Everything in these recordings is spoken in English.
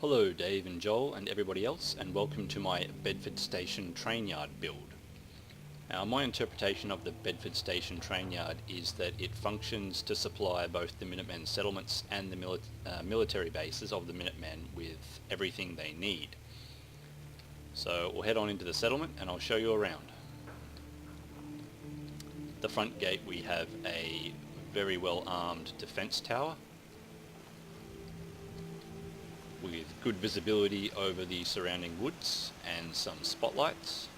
Hello Dave and Joel and everybody else, and welcome to my Bedford Station train yard build. Now, my interpretation of the Bedford Station train yard is that it functions to supply both the Minutemen settlements and the military bases of the Minutemen with everything they need. So we'll head on into the settlement and I'll show you around. At the front gate we have a very well armed defence tower with good visibility over the surrounding woods and some spotlights.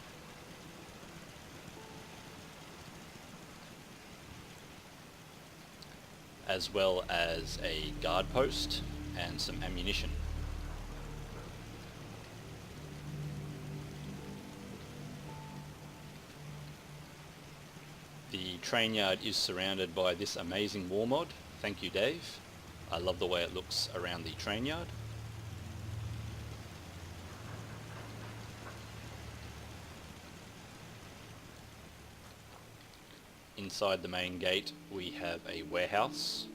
As well as a guard post and some ammunition. The train yard is surrounded by this amazing wall mod. Thank you, Dave. I love the way it looks around the train yard. Inside the main gate we have a warehouse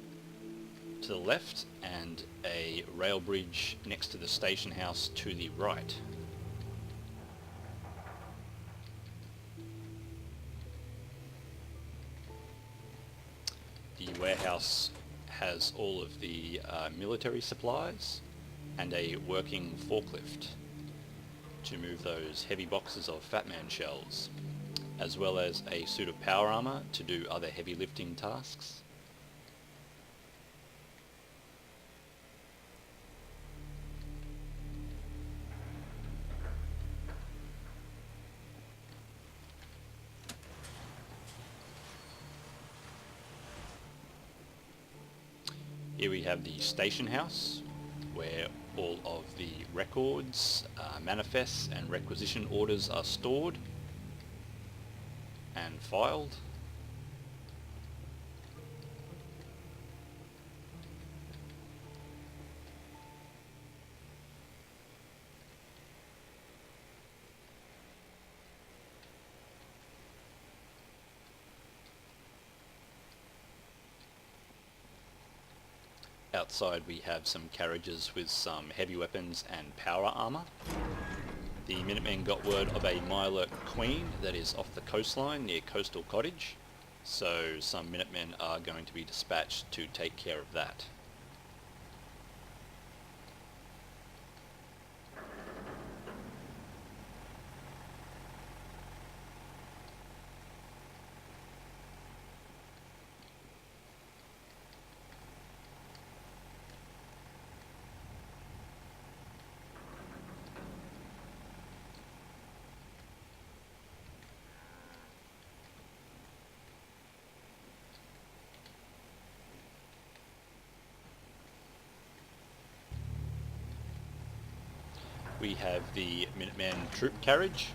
to the left and a rail bridge next to the station house to the right. The warehouse has all of the military supplies and a working forklift to move those heavy boxes of Fat Man shells, as well as a suit of power armor to do other heavy lifting tasks. Here we have the station house, where all of the records, manifests and requisition orders are stored and filed. Outside we have some carriages with some heavy weapons and power armor. The Minutemen got word of a Mirelurk Queen that is off the coastline near Coastal Cottage, so some Minutemen are going to be dispatched to take care of that. We have the Minutemen troop carriage,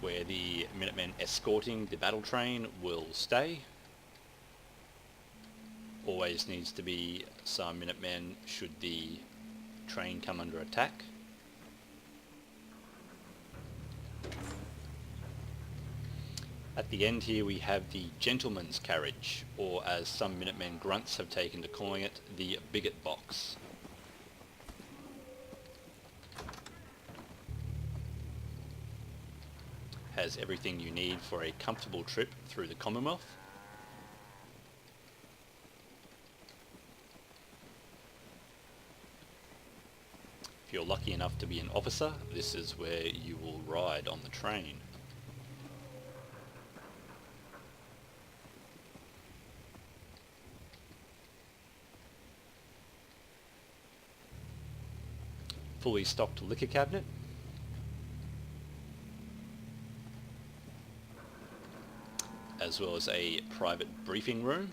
where the Minutemen escorting the battle train will stay. Always needs to be some Minutemen should the train come under attack. At the end here we have the gentleman's carriage, or as some Minutemen grunts have taken to calling it, the bigot box. Has everything you need for a comfortable trip through the Commonwealth. If you're lucky enough to be an officer, this is where you will ride on the train. Fully stocked liquor cabinet. As well as a private briefing room.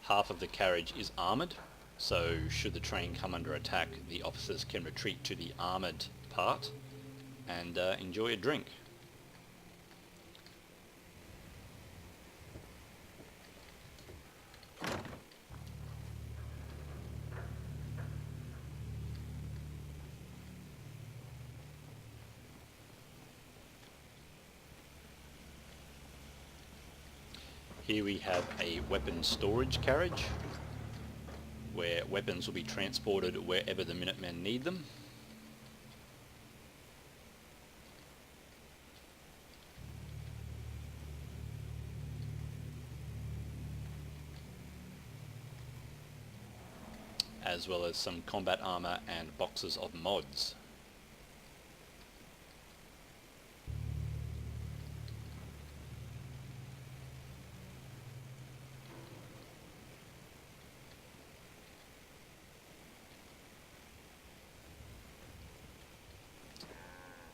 Half of the carriage is armoured, so should the train come under attack, the officers can retreat to the armoured part and enjoy a drink. Here we have a weapons storage carriage where weapons will be transported wherever the Minutemen need them. As well as some combat armor and boxes of mods.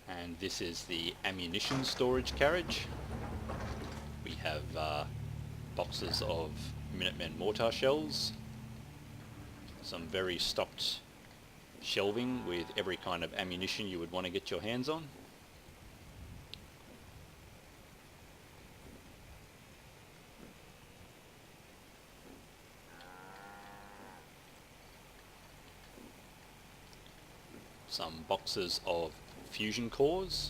And this is the ammunition storage carriage. We have boxes of Minutemen mortar shells, some very stocked shelving with every kind of ammunition you would want to get your hands on. Some boxes of fusion cores,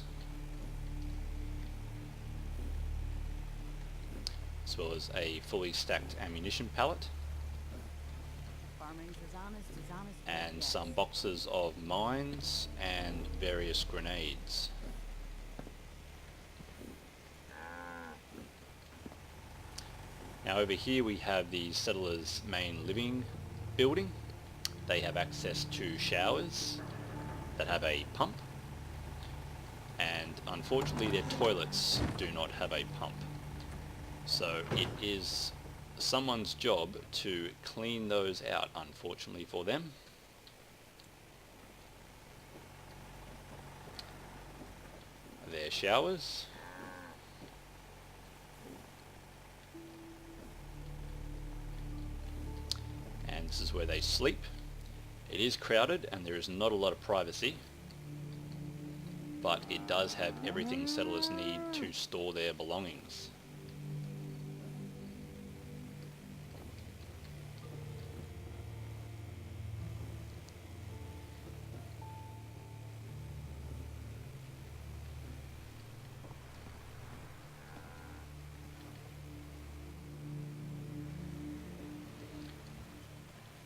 as well as a fully stacked ammunition pallet, and some boxes of mines and various grenades. Now over here we have the settlers' main living building. They have access to showers that have a pump, and unfortunately their toilets do not have a pump. So it is someone's job to clean those out, unfortunately for them. Their showers. And this is where they sleep. It is crowded and there is not a lot of privacy, but it does have everything settlers need to store their belongings.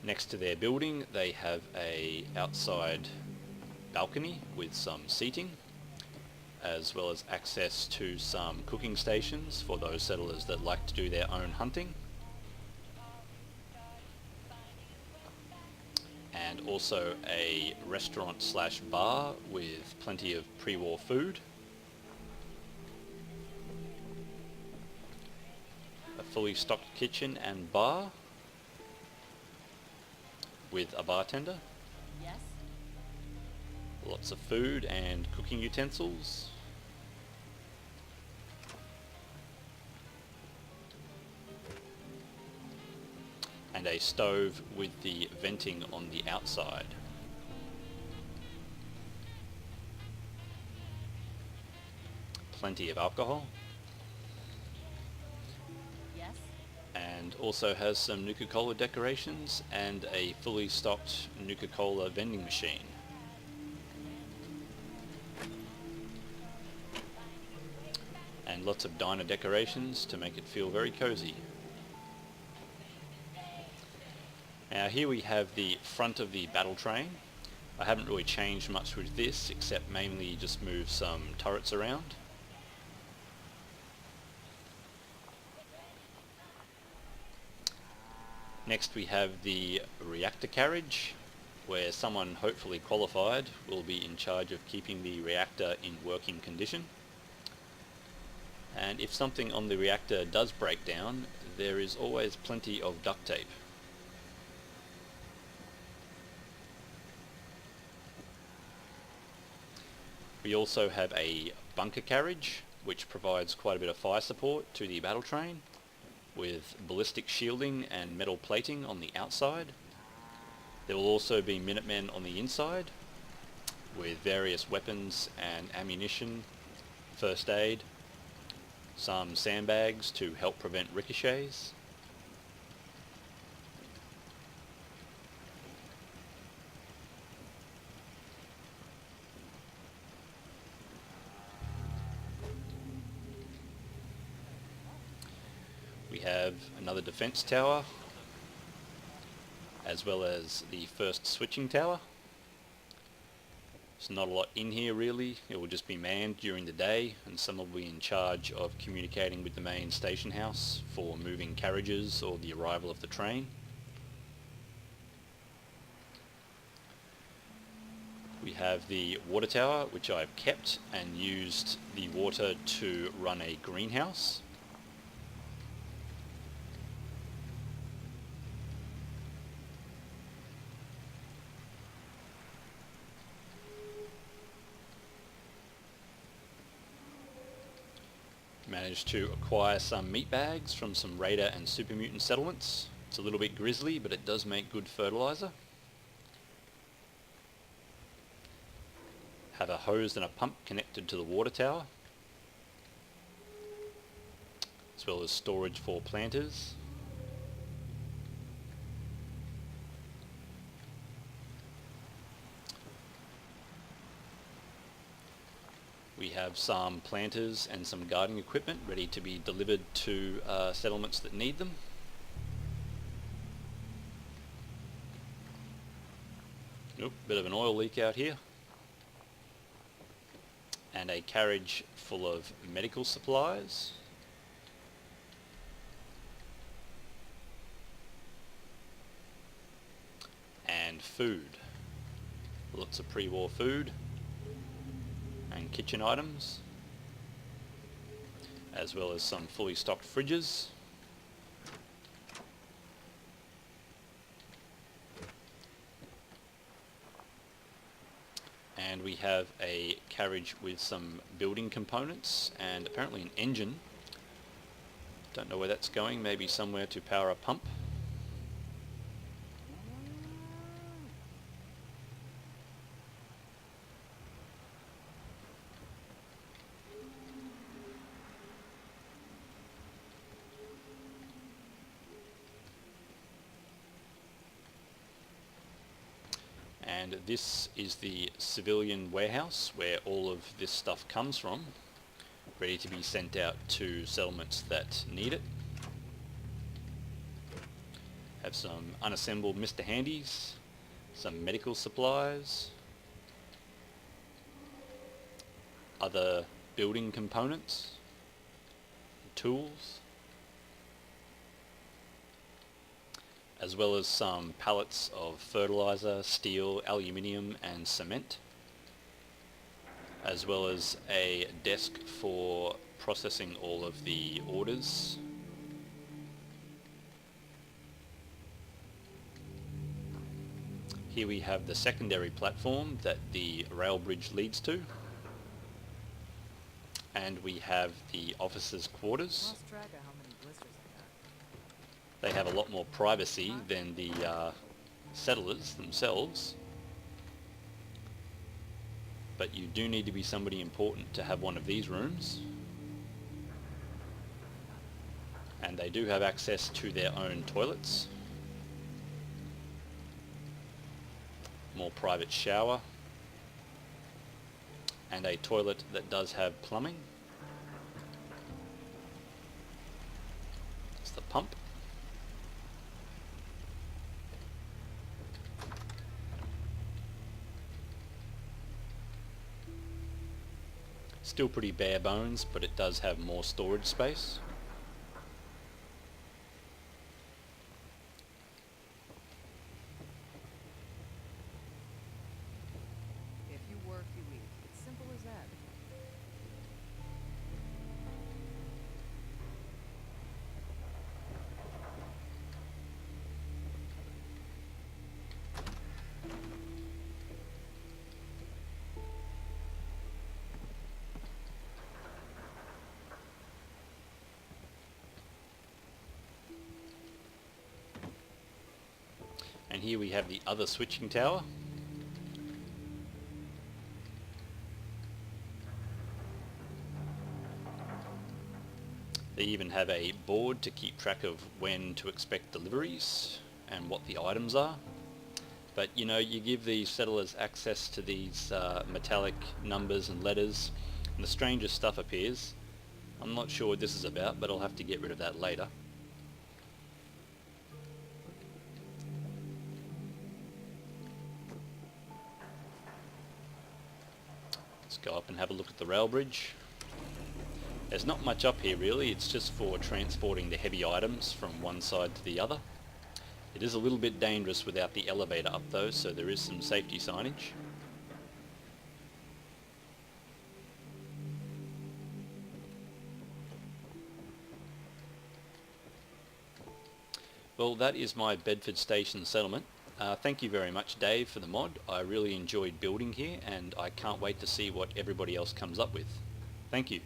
Next to their building, they have a outside balcony with some seating, as well as access to some cooking stations for those settlers that like to do their own hunting. And also a restaurant slash bar with plenty of pre-war food. A fully stocked kitchen and bar with a bartender. Yes. Lots of food and cooking utensils. And a stove with the venting on the outside. Plenty of alcohol. Yes. And also has some Nuka-Cola decorations and a fully stocked Nuka-Cola vending machine. And lots of diner decorations to make it feel very cozy. Now here we have the front of the battle train. I haven't really changed much with this, except mainly just move some turrets around. Next we have the reactor carriage, where someone hopefully qualified will be in charge of keeping the reactor in working condition. And if something on the reactor does break down, there is always plenty of duct tape. We also have a bunker carriage, which provides quite a bit of fire support to the battle train, with ballistic shielding and metal plating on the outside. There will also be Minutemen on the inside, with various weapons and ammunition, first aid, some sandbags to help prevent ricochets. We have another defense tower, as well as the first switching tower. There's not a lot in here really. It will just be manned during the day, and some will be in charge of communicating with the main station house for moving carriages or the arrival of the train. We have the water tower, which I've kept and used the water to run a greenhouse. Managed to acquire some meat bags from some Raider and Super Mutant settlements. It's a little bit grisly, but it does make good fertilizer. Have a hose and a pump connected to the water tower, as well as storage for planters. We have some planters and some gardening equipment ready to be delivered to settlements that need them. Nope, bit of an oil leak out here. And a carriage full of medical supplies. And food. Lots of pre-war food. And kitchen items, as well as some fully stocked fridges. And we have a carriage with some building components and apparently an engine. Don't know where that's going, maybe somewhere to power a pump. And this is the civilian warehouse where all of this stuff comes from, ready to be sent out to settlements that need it. Have some unassembled Mr. Handies, some medical supplies, other building components, tools, as well as some pallets of fertilizer, steel, aluminium and cement, as well as a desk for processing all of the orders. Here we have the secondary platform that the rail bridge leads to, and we have the officers' quarters. They have a lot more privacy than the settlers themselves, but you do need to be somebody important to have one of these rooms, and they do have access to their own toilets, more private shower, and a toilet that does have plumbing. It's the pump. Still pretty bare bones, but it does have more storage space. If you work, you eat. It's simple as that. And here we have the other switching tower. They even have a board to keep track of when to expect deliveries and what the items are. But you know, you give the settlers access to these metallic numbers and letters, and the strangest stuff appears. I'm not sure what this is about, but I'll have to get rid of that later. go up and have a look at the rail bridge. There's not much up here really, it's just for transporting the heavy items from one side to the other. It is a little bit dangerous without the elevator up though, so there is some safety signage. Well, that is my Bedford Station settlement. Thank you very much, Dave, for the mod. I really enjoyed building here and I can't wait to see what everybody else comes up with. Thank you.